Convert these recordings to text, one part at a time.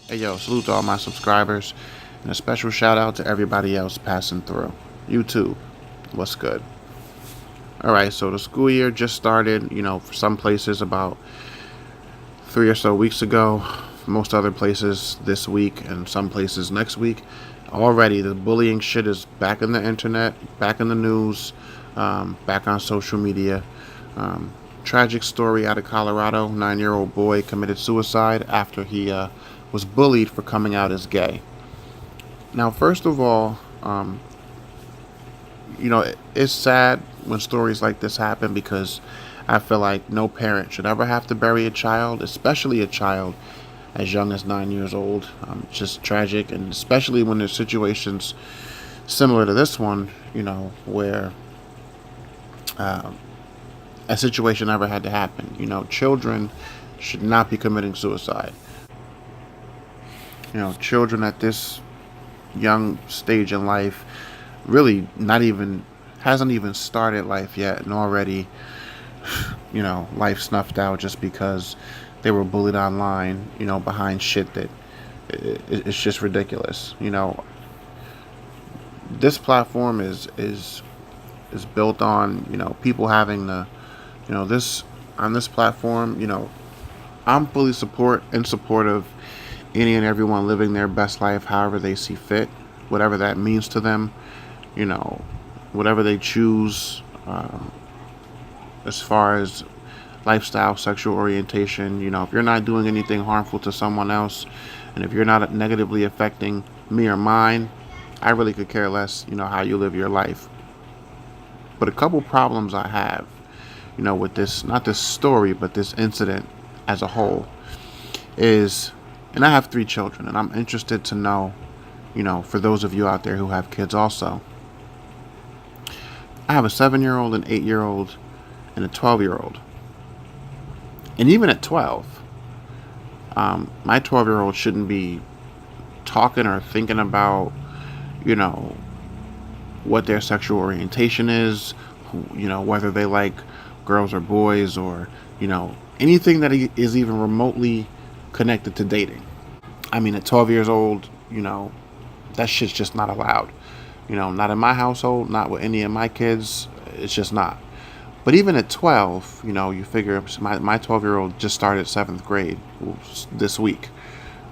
Hey yo, salute to all my subscribers, and a special shout out to everybody else passing through. YouTube, what's good? Alright, so the school year just started, for some places about 3 or so weeks ago, most other places this week, and some places next week. Already, the bullying shit is back in the internet, back in the news, back on social media. Tragic story out of Colorado. 9-year-old boy committed suicide after he was bullied for coming out as gay. Now, first of all, it's sad when stories like this happen because I feel like no parent should ever have to bury a child, especially a child as young as 9 years old. It's just tragic, and especially when there's situations similar to this one, where a situation ever had to happen. Children should not be committing suicide. Children at this young stage in life really not even hasn't even started life yet, and already life snuffed out just because they were bullied online, behind shit that it's just ridiculous. This platform is built on people having the this on this platform. I'm fully support of any and everyone living their best life however they see fit, whatever that means to them, you know, whatever they choose, as far as lifestyle, sexual orientation. If you're not doing anything harmful to someone else, and if you're not negatively affecting me or mine, I really could care less, how you live your life. But a couple problems I have, with this, not this story, but this incident as a whole, is, and I have 3 children, and I'm interested to know, for those of you out there who have kids also. I have a 7-year-old, an 8-year-old, and a 12-year-old. And even at 12, my 12-year-old shouldn't be talking or thinking about, you know, what their sexual orientation is, whether they like girls or boys, or, anything that is even remotely connected to dating. I mean, at 12 years old, that shit's just not allowed. Not in my household, not with any of my kids. It's just not. But even at 12, you figure my 12-year-old just started 7th grade this week.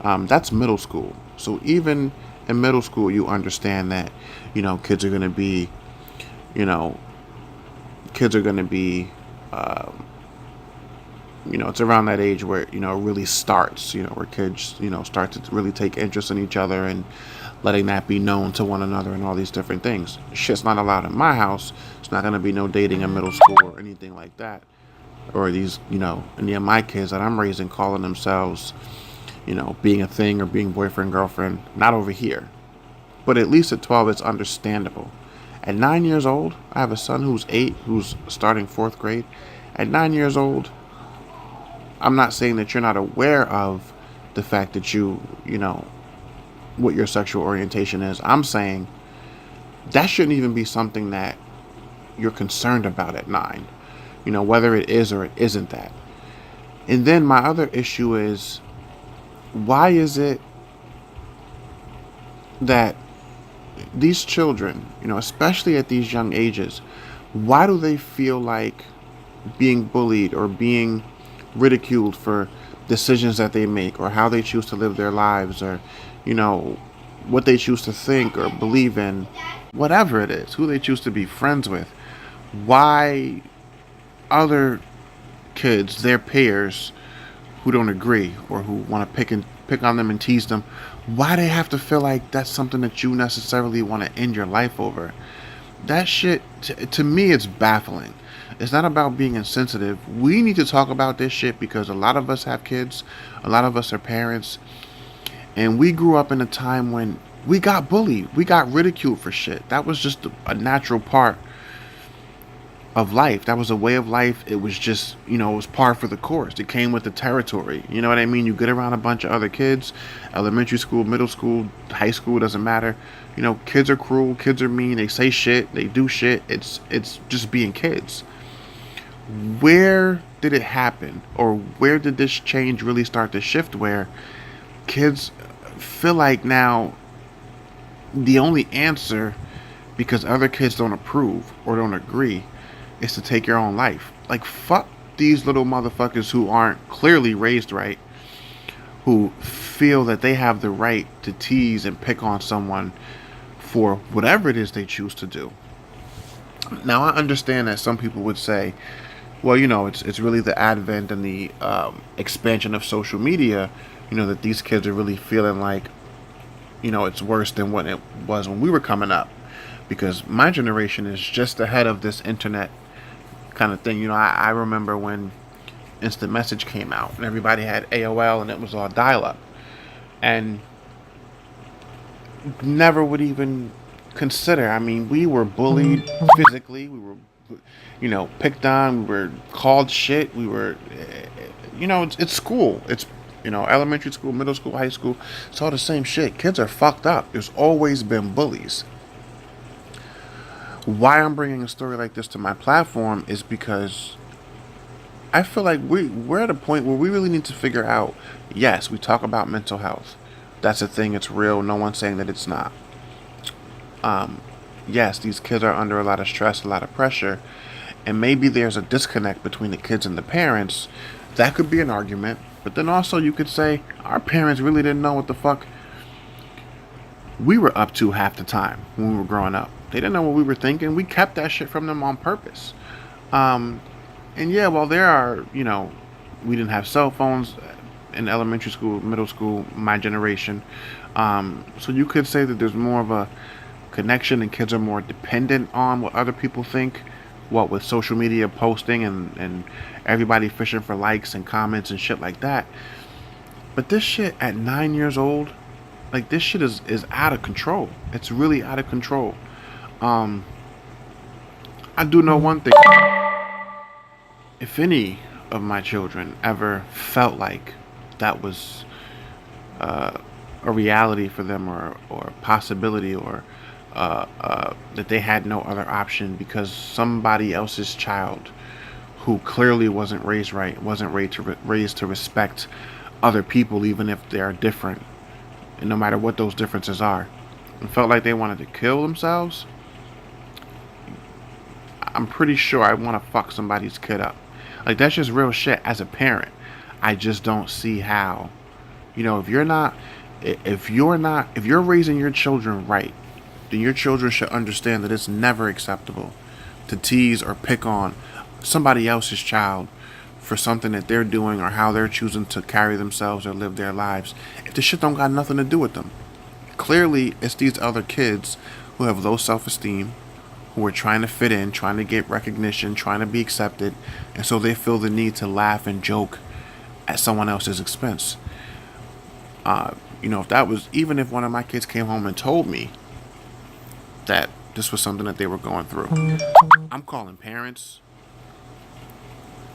That's middle school. So even in middle school, you understand that, kids are going to be, you know, kids are going to be, it's around that age where, it really starts, where kids, start to really take interest in each other, and letting that be known to one another, and all these different things. Shit's not allowed in my house. It's not going to be no dating in middle school or anything like that. Or these, any of my kids that I'm raising calling themselves, being a thing or being boyfriend, girlfriend. Not over here. But at least at 12, it's understandable. At 9 years old, I have a son who's 8, who's starting 4th grade. At 9 years old, I'm not saying that you're not aware of the fact that what your sexual orientation is. I'm saying that shouldn't even be something that you're concerned about at 9. Whether it is or it isn't that. And then my other issue is, why is it that these children, especially at these young ages, why do they feel like being bullied or being ridiculed for decisions that they make, or how they choose to live their lives, or, what they choose to think or believe in, whatever it is, who they choose to be friends with? Why other kids, their peers, who don't agree or who want to pick on them and tease them, why they have to feel like that's something that you necessarily want to end your life over? That shit, to me, it's baffling. It's not about being insensitive. We need to talk about this shit because a lot of us have kids, a lot of us are parents, and we grew up in a time when we got bullied, we got ridiculed for shit. That was just a natural part of life. That was a way of life. It was just, it was par for the course. It came with the territory. You know what I mean? You get around a bunch of other kids, elementary school, middle school, high school, doesn't matter. Kids are cruel, kids are mean, they say shit, they do shit. It's just being kids. Where did it happen? Or where did this change really start to shift, where kids feel like now the only answer, because other kids don't approve or don't agree, is to take your own life. Like, fuck these little motherfuckers who aren't clearly raised right, who feel that they have the right to tease and pick on someone for whatever it is they choose to do. Now, I understand that some people would say, well, it's really the advent and the expansion of social media, that these kids are really feeling like, it's worse than what it was when we were coming up. Because my generation is just ahead of this internet kind of thing. I remember when instant message came out and everybody had AOL and it was all dial up. And never would even consider. I mean, we were bullied physically. We were, picked on. We were called shit. We were, it's school. It's, elementary school, middle school, high school. It's all the same shit. Kids are fucked up. There's always been bullies. Why I'm bringing a story like this to my platform is because I feel like we're at a point where we really need to figure out, yes, we talk about mental health. That's a thing. It's real. No one's saying that it's not. Yes, these kids are under a lot of stress, a lot of pressure, and maybe there's a disconnect between the kids and the parents. That could be an argument. But then also you could say our parents really didn't know what the fuck we were up to half the time when we were growing up. They didn't know what we were thinking. We kept that shit from them on purpose. And yeah, well, we didn't have cell phones in elementary school, middle school, my generation. So you could say that there's more of a connection and kids are more dependent on what other people think, what with social media posting and everybody fishing for likes and comments and shit like that. But this shit at 9 years old, like this shit is out of control. It's really out of control. I do know one thing. If any of my children ever felt like that was a reality for them or a possibility or that they had no other option because somebody else's child who clearly wasn't raised right, wasn't raised to respect other people even if they are different, and no matter what those differences are, and felt like they wanted to kill themselves, I'm pretty sure I want to fuck somebody's kid up. Like, that's just real shit. As a parent, I just don't see how. If you're raising your children right, then your children should understand that it's never acceptable to tease or pick on somebody else's child for something that they're doing or how they're choosing to carry themselves or live their lives. If the shit don't got nothing to do with them. Clearly, it's these other kids who have low self-esteem, who are trying to fit in, trying to get recognition, trying to be accepted, and so they feel the need to laugh and joke at someone else's expense. If that was, even if one of my kids came home and told me that this was something that they were going through, I'm calling parents.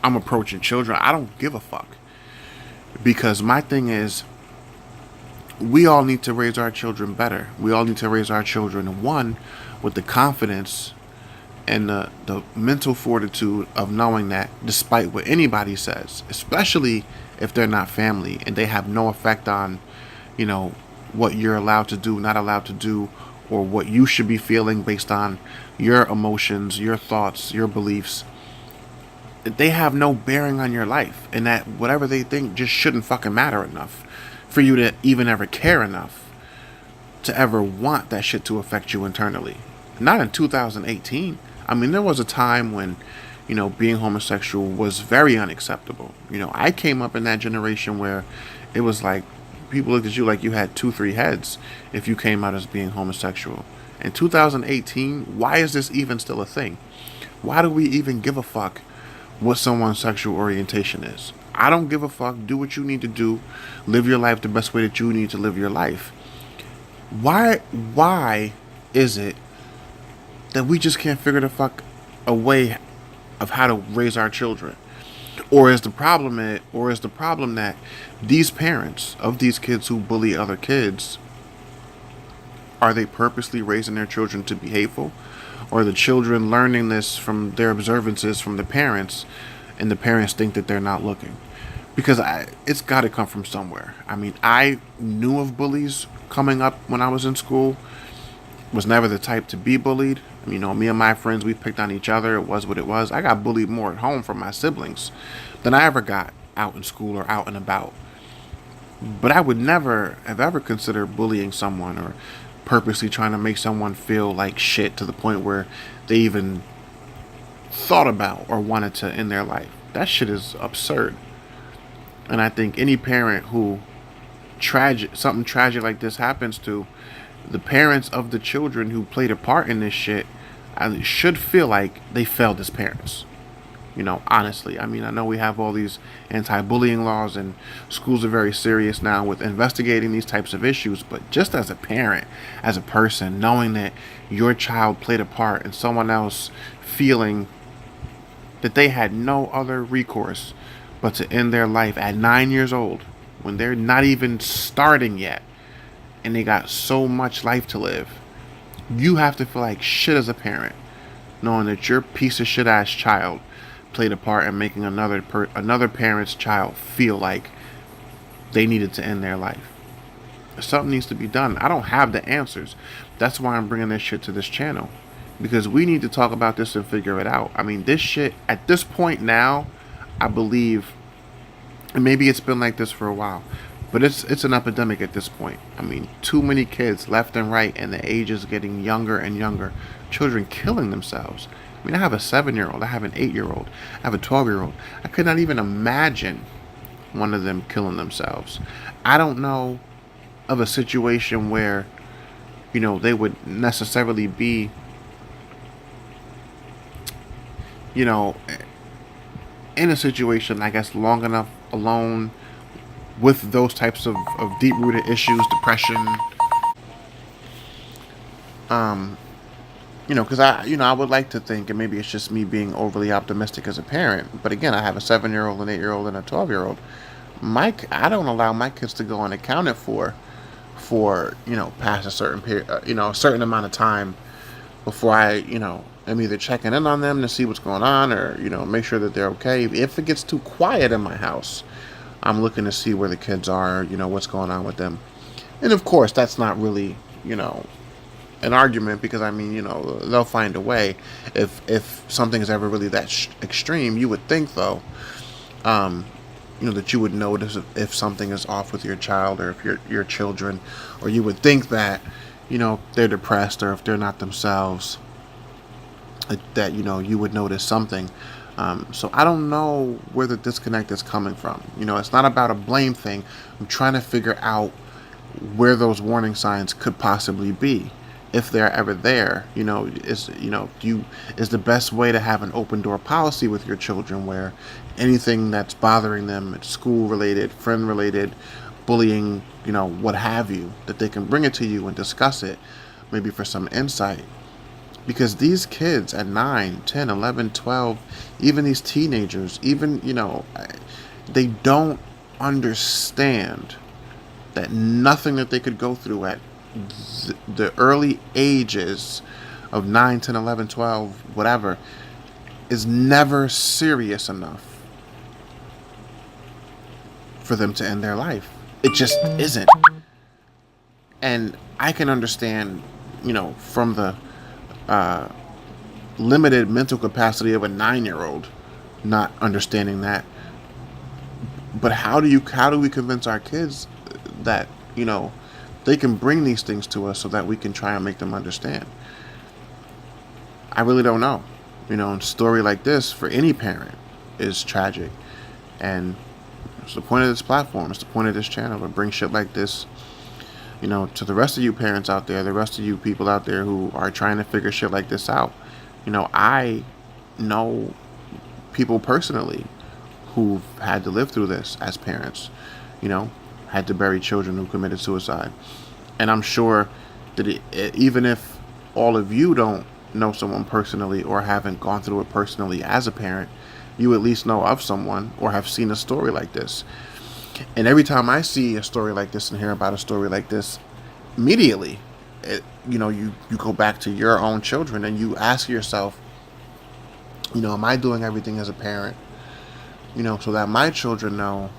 I'm approaching children. I don't give a fuck. Because my thing is, we all need to raise our children better. We all need to raise our children, one, with the confidence and the mental fortitude of knowing that despite what anybody says, especially if they're not family and they have no effect on, what you're allowed to do, not allowed to do, or what you should be feeling based on your emotions, your thoughts, your beliefs, they have no bearing on your life, and that whatever they think just shouldn't fucking matter enough for you to even ever care enough to ever want that shit to affect you internally. Not in 2018. I mean, there was a time when, being homosexual was very unacceptable. I came up in that generation where it was like people looked at you like you had 2-3 heads if you came out as being homosexual. In 2018, why is this even still a thing? Why do we even give a fuck what someone's sexual orientation is? I don't give a fuck. Do what you need to do. Live your life the best way that you need to live your life. Why is it that we just can't figure the fuck a way of how to raise our children? Or is the problem that these parents of these kids who bully other kids, are they purposely raising their children to be hateful? Or are the children learning this from their observances from the parents, and the parents think that they're not looking? because it's got to come from somewhere. I mean, I knew of bullies coming up when I was in school. Was never the type to be bullied. You know, me and my friends, we picked on each other. It was what it was. I got bullied more at home from my siblings than I ever got out in school or out and about. But I would never have ever considered bullying someone or purposely trying to make someone feel like shit to the point where they even thought about or wanted to end their life. That shit is absurd. And I think any parent who something tragic like this happens to, the parents of the children who played a part in this shit, should feel like they failed as parents. You know, honestly. I mean, I know we have all these anti-bullying laws and schools are very serious now with investigating these types of issues, but just as a parent, as a person, knowing that your child played a part in someone else feeling that they had no other recourse but to end their life at 9 years old when they're not even starting yet and they got so much life to live. You have to feel like shit as a parent, knowing that your piece of shit ass child played a part in making another parent's child feel like they needed to end their life. Something needs to be done. I don't have the answers. That's why I'm bringing this shit to this channel, because we need to talk about this and figure it out. I mean, this shit at this point now, I believe, and maybe it's been like this for a while, but it's an epidemic at this point. I mean, too many kids left and right, and the age is getting younger and younger. Children killing themselves. I mean, I have a 7-year-old, I have an 8-year-old, I have a 12-year-old. I could not even imagine one of them killing themselves. I don't know of a situation where, you know, they would necessarily be, you know, in a situation, I guess, long enough alone with those types of deep rooted issues, depression. Um, because I would like to think, and maybe it's just me being overly optimistic as a parent, but again, I have a 7-year-old, an 8-year-old, and a 12-year-old. I don't allow my kids to go unaccounted for past a certain period, a certain amount of time before I am either checking in on them to see what's going on or make sure that they're okay. If it gets too quiet in my house, I'm looking to see where the kids are, what's going on with them. And of course, that's not really, an argument, because I mean, they'll find a way. If something is ever really that extreme, you would think though, that you would notice if something is off with your child or if your children, or you would think that, they're depressed or if they're not themselves, that you would notice something. So I don't know where the disconnect is coming from. It's not about a blame thing. I'm trying to figure out where those warning signs could possibly be, if they're ever there. Is the best way to have an open door policy with your children, where anything that's bothering them, it's school related, friend related, bullying, what have you, that they can bring it to you and discuss it, maybe for some insight. Because these kids at 9, 10, 11, 12, even these teenagers, even, they don't understand that nothing that they could go through at the early ages of 9, 10, 11, 12, whatever, is never serious enough for them to end their life. It just isn't. And I can understand, from the limited mental capacity of a 9-year-old not understanding that. But how do we convince our kids that they can bring these things to us so that we can try and make them understand? I really don't know. A story like this for any parent is tragic, and it's the point of this platform, it's the point of this channel, to bring shit like this to the rest of you parents out there, the rest of you people out there who are trying to figure shit like this out. I know people personally who've had to live through this as parents, had to bury children who committed suicide. And I'm sure that even if all of you don't know someone personally or haven't gone through it personally as a parent, you at least know of someone or have seen a story like this. And every time I see a story like this and hear about a story like this, immediately, you go back to your own children and you ask yourself, am I doing everything as a parent, so that my children know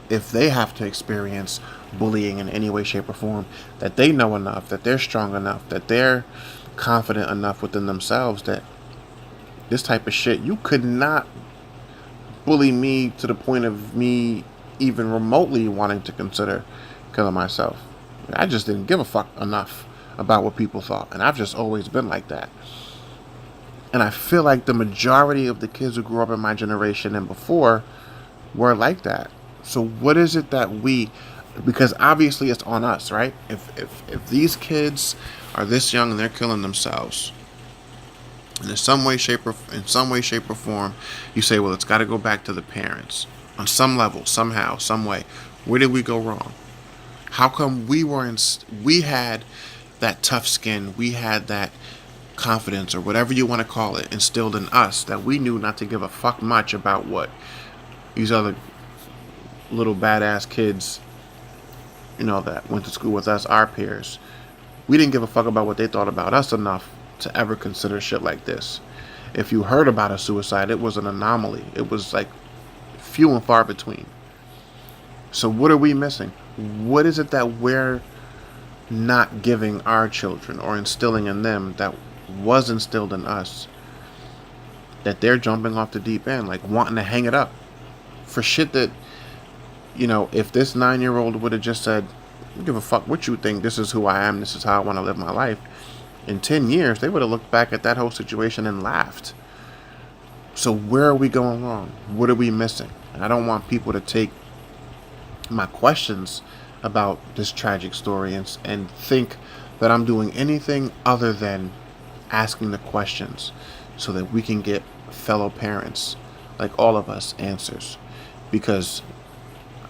if they have to experience bullying in any way, shape, or form, that they know enough, that they're strong enough, that they're confident enough within themselves that this type of shit, you could not bully me to the point of me even remotely wanting to consider killing myself. I just didn't give a fuck enough about what people thought, and I've just always been like that. And I feel like the majority of the kids who grew up in my generation and before were like that. So what is it that we, because obviously it's on us, right? If these kids are this young and they're killing themselves, and in some way, shape, or form, you say, well, it's got to go back to the parents on some level, somehow, some way. Where did we go wrong? How come we had that tough skin, we had that confidence or whatever you want to call it instilled in us that we knew not to give a fuck much about what these other little badass kids, that went to school with us, our peers. We didn't give a fuck about what they thought about us enough to ever consider shit like this. If you heard about a suicide, it was an anomaly. It was like few and far between. So what are we missing? What is it that we're not giving our children or instilling in them that was instilled in us, that they're jumping off the deep end, like wanting to hang it up for shit that, if this 9-year-old would have just said, I don't give a fuck what you think, this is who I am, this is how I want to live my life, in 10 years, they would have looked back at that whole situation and laughed. So where are we going wrong? What are we missing? And I don't want people to take my questions about this tragic story and think that I'm doing anything other than asking the questions so that we can get fellow parents, like all of us, answers. Because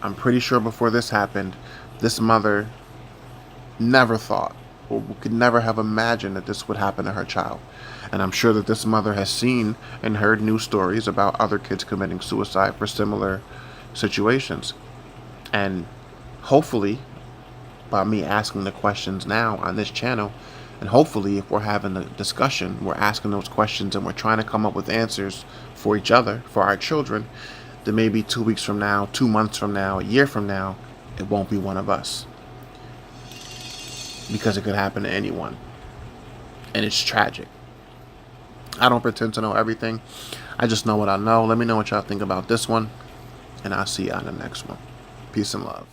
I'm pretty sure before this happened, this mother never thought or could never have imagined that this would happen to her child. And I'm sure that this mother has seen and heard news stories about other kids committing suicide for similar situations. And hopefully, by me asking the questions now on this channel, and hopefully if we're having a discussion, we're asking those questions and we're trying to come up with answers for each other, for our children, then maybe 2 weeks from now, 2 months from now, a year from now, it won't be one of us. Because it could happen to anyone. And it's tragic. I don't pretend to know everything. I just know what I know. Let me know what y'all think about this one. And I'll see you on the next one. Peace and love.